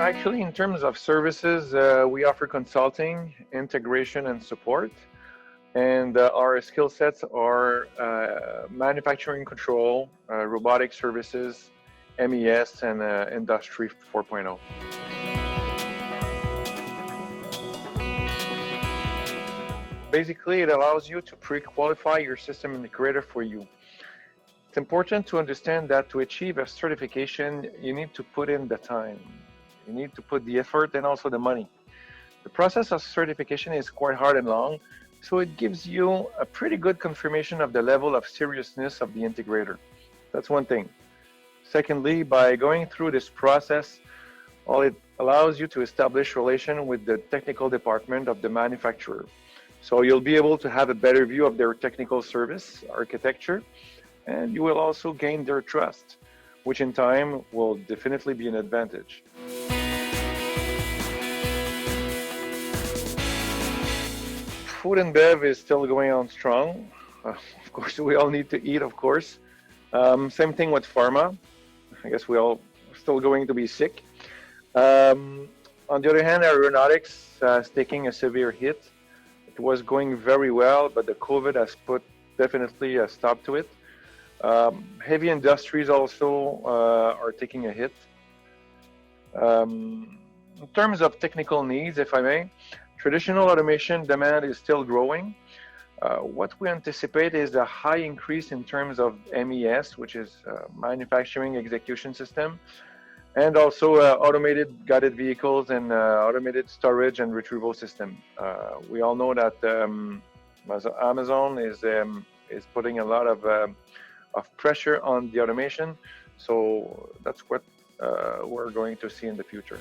Actually, in terms of services, we offer consulting, integration, and support. And our skill sets are manufacturing control, robotic services, MES, and Industry 4.0. Basically, it allows you to pre-qualify your system integrator for you. It's important to understand that to achieve a certification, you need to put in the time. You need to put the effort and also the money. The process of certification is quite hard and long, so it gives you a pretty good confirmation of the level of seriousness of the integrator. That's one thing. Secondly, by going through this process, it allows you to establish relation with the technical department of the manufacturer. So you'll be able to have a better view of their technical service architecture, and you will also gain their trust, which in time will definitely be an advantage. Food and bev is still going on strong. Of course, we all need to eat, of course. Same thing with pharma. I guess we all still going to be sick. On the other hand, aeronautics is taking a severe hit. It was going very well, but the COVID has put definitely a stop to it. Heavy industries also are taking a hit. In terms of technical needs, if I may, traditional automation demand is still growing. What we anticipate is a high increase in terms of MES, which is manufacturing execution system, and also automated guided vehicles and automated storage and retrieval system. We all know that Amazon is putting a lot of pressure on the automation, so that's what we're going to see in the future.